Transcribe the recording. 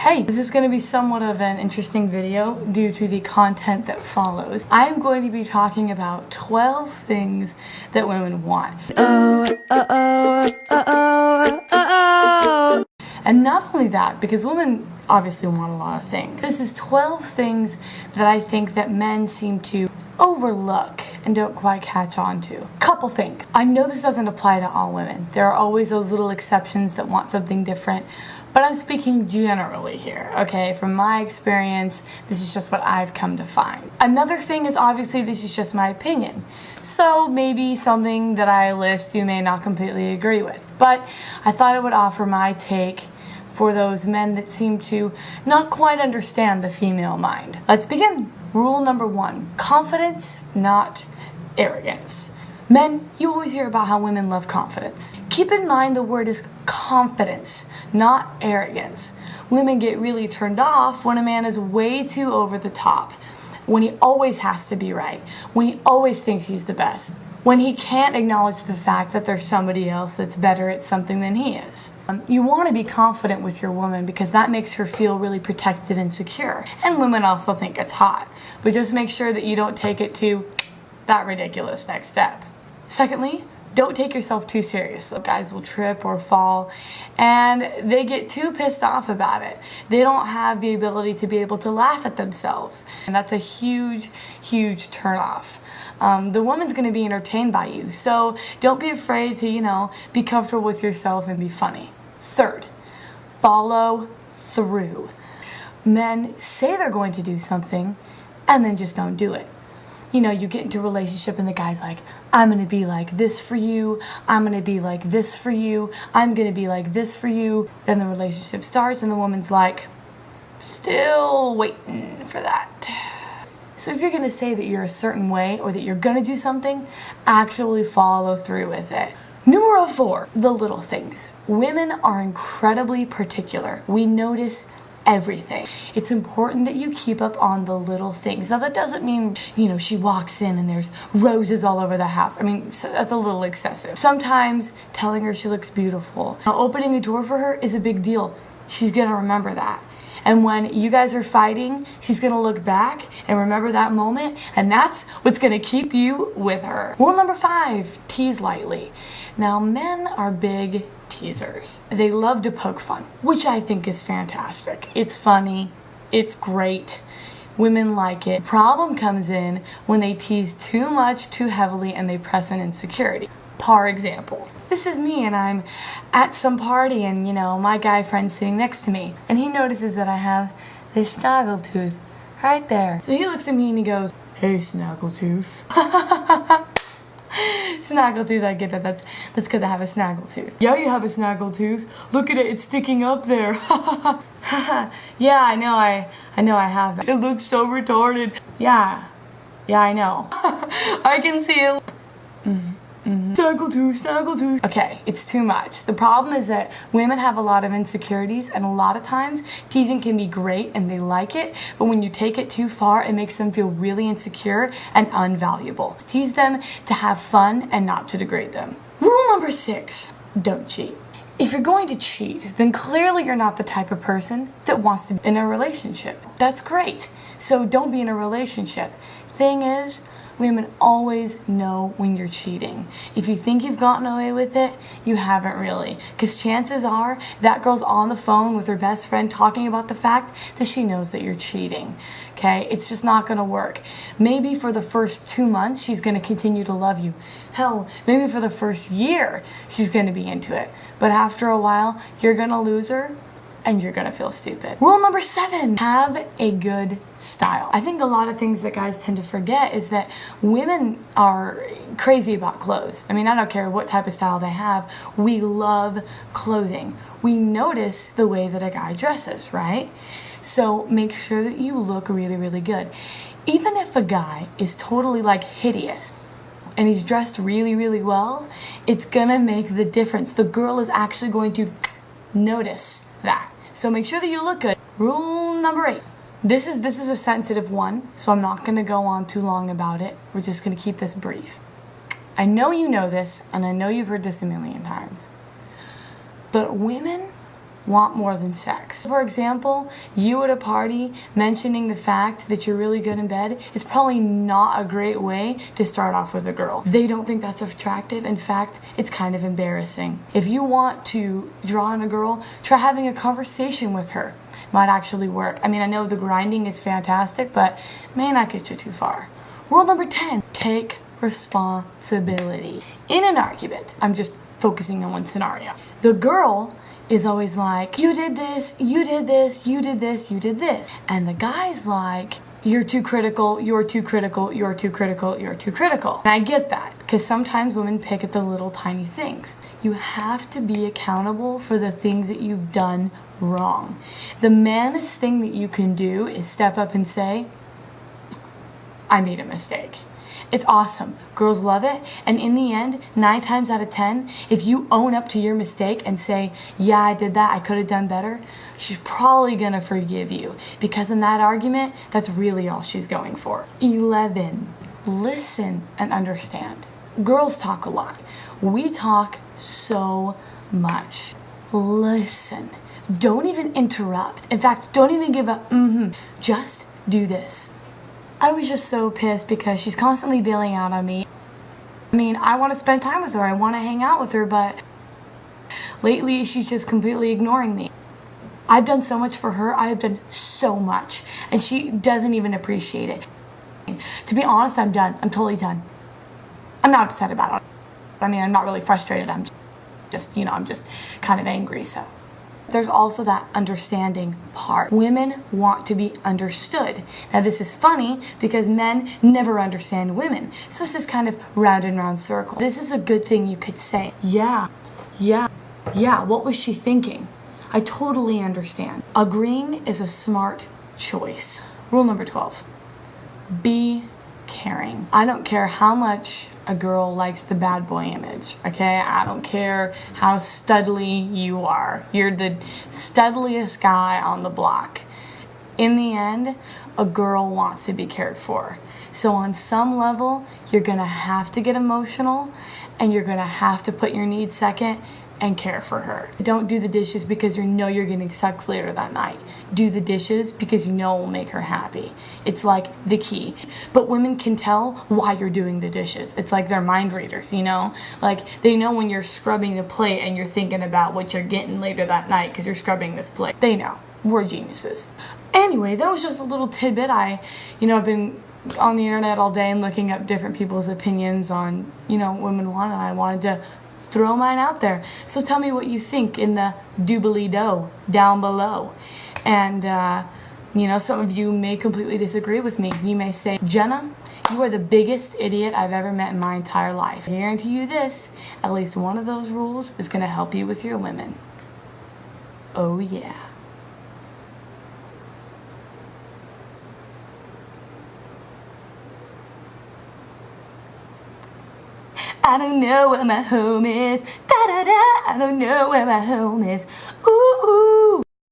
Hey, this is going to be somewhat of an interesting video due to the content that follows. I am going to be talking about 12 things that women want. And not only that, because women obviously want a lot of things. This is 12 things that I think that men seem to overlook and don't quite catch on to. Couple things. I know this doesn't apply to all women. There are always those little exceptions that want something different. But I'm speaking generally here, okay? From my experience, this is just what I've come to find. Another thing is obviously this is just my opinion. So maybe something that I list you may not completely agree with. But I thought I would offer my take for those men that seem to not quite understand the female mind. Let's begin. Rule number 1, confidence, not arrogance. Men, you always hear about how women love confidence. Keep in mind the word is confidence, not arrogance. Women get really turned off when a man is way too over the top, when he always has to be right, when he always thinks he's the best, when he can't acknowledge the fact that there's somebody else that's better at something than he is. You want to be confident with your woman because that makes her feel really protected and secure. And women also think it's hot, but just make sure that you don't take it to that ridiculous next step. Secondly, don't take yourself too seriously. Guys will trip or fall and they get too pissed off about it. They don't have the ability to be able to laugh at themselves. And that's a huge, huge turnoff. The woman's going to be entertained by you. So don't be afraid to, be comfortable with yourself and be funny. Third, follow through. Men say they're going to do something and then just don't do it. You get into a relationship and the guy's like, I'm going to be like this for you. I'm going to be like this for you. I'm going to be like this for you. Then the relationship starts and the woman's like, still waiting for that. So if you're going to say that you're a certain way or that you're going to do something, actually follow through with it. Numero 4, the little things. Women are incredibly particular. We notice everything. It's important that you keep up on the little things. Now that doesn't mean, she walks in and there's roses all over the house. I mean, that's a little excessive. Sometimes telling her she looks beautiful, opening the door for her is a big deal. She's gonna remember that. And when you guys are fighting, she's gonna look back and remember that moment, and that's what's gonna keep you with her. Rule number 5, tease lightly. Now, men are big teasers. They love to poke fun, which I think is fantastic. It's funny, it's great, women like it. Problem comes in when they tease too much, too heavily, and they press an insecurity. For example, this is me and I'm at some party and my guy friend's sitting next to me and he notices that I have this snaggletooth right there. So he looks at me and he goes, "Hey, snaggletooth." Snaggletooth, I get that. That's because I have a snaggletooth. Yeah, you have a snaggletooth. Look at it, it's sticking up there. Yeah, I know I have that. It looks so retarded. Yeah, I know. I can see it. Snaggletooth. Okay, it's too much. The problem is that women have a lot of insecurities and a lot of times teasing can be great and they like it, but when you take it too far, it makes them feel really insecure and unvaluable. Tease them to have fun and not to degrade them. Rule number 6, don't cheat. If you're going to cheat, then clearly you're not the type of person that wants to be in a relationship. That's great. So don't be in a relationship. Thing is, women always know when you're cheating. If you think you've gotten away with it, you haven't really. Because chances are that girl's on the phone with her best friend talking about the fact that she knows that you're cheating. Okay? It's just not going to work. Maybe for the first 2 months, she's going to continue to love you. Hell, maybe for the first year, she's going to be into it. But after a while, you're going to lose her and you're gonna feel stupid. Rule number 7, have a good style. I think a lot of things that guys tend to forget is that women are crazy about clothes. I mean, I don't care what type of style they have. We love clothing. We notice the way that a guy dresses, right? So make sure that you look really, really good. Even if a guy is totally hideous and he's dressed really, really well, it's gonna make the difference. The girl is actually going to notice that. So make sure that you look good. Rule number 8. This is a sensitive one, so I'm not going to go on too long about it. We're just going to keep this brief. I know you know this, and I know you've heard this a million times. But women want more than sex. For example, you at a party mentioning the fact that you're really good in bed is probably not a great way to start off with a girl. They don't think that's attractive. In fact, it's kind of embarrassing. If you want to draw on a girl, try having a conversation with her. Might actually work. I mean, I know the grinding is fantastic, but may not get you too far. Rule number 10, take responsibility. In an argument, I'm just focusing on one scenario. The girl is always like, you did this, you did this, you did this, you did this. And the guy's like, you're too critical, you're too critical, you're too critical, you're too critical. And I get that, because sometimes women pick at the little tiny things. You have to be accountable for the things that you've done wrong. The manest thing that you can do is step up and say, I made a mistake. It's awesome. Girls love it. And in the end, 9 times out of 10, if you own up to your mistake and say, yeah, I did that, I could have done better, she's probably gonna forgive you. Because in that argument, that's really all she's going for. 11, listen and understand. Girls talk a lot. We talk so much. Listen. Don't even interrupt. In fact, don't even give a Just do this. I was just so pissed because she's constantly bailing out on me. I mean, I want to spend time with her. I want to hang out with her, but lately she's just completely ignoring me. I've done so much for her. I have done so much, and she doesn't even appreciate it. To be honest, I'm done. I'm totally done. I'm not upset about it. I mean, I'm not really frustrated. I'm just kind of angry, so. There's also that understanding part. Women want to be understood. Now this is funny because men never understand women. So it's this kind of round and round circle. This is a good thing you could say. Yeah, what was she thinking? I totally understand. Agreeing is a smart choice. Rule number 12, be caring. I don't care how much a girl likes the bad boy image, okay? I don't care how studly you are. You're the studliest guy on the block. In the end, a girl wants to be cared for. So on some level, you're gonna have to get emotional and you're gonna have to put your needs second and care for her. Don't do the dishes because you know you're getting sex later that night. Do the dishes because you know it will make her happy. It's like the key. But women can tell why you're doing the dishes. It's like they're mind readers, you know? Like they know when you're scrubbing the plate and you're thinking about what you're getting later that night because you're scrubbing this plate. They know. We're geniuses. Anyway, that was just a little tidbit. I've been on the internet all day and looking up different people's opinions on, women want, and I wanted to throw mine out there. So tell me what you think in the doobly-do down below. And, some of you may completely disagree with me. You may say, Jenna, you are the biggest idiot I've ever met in my entire life. I guarantee you this, at least one of those rules is going to help you with your women. Oh yeah. I don't know where my home is. Da da da. I don't know where my home is. Ooh.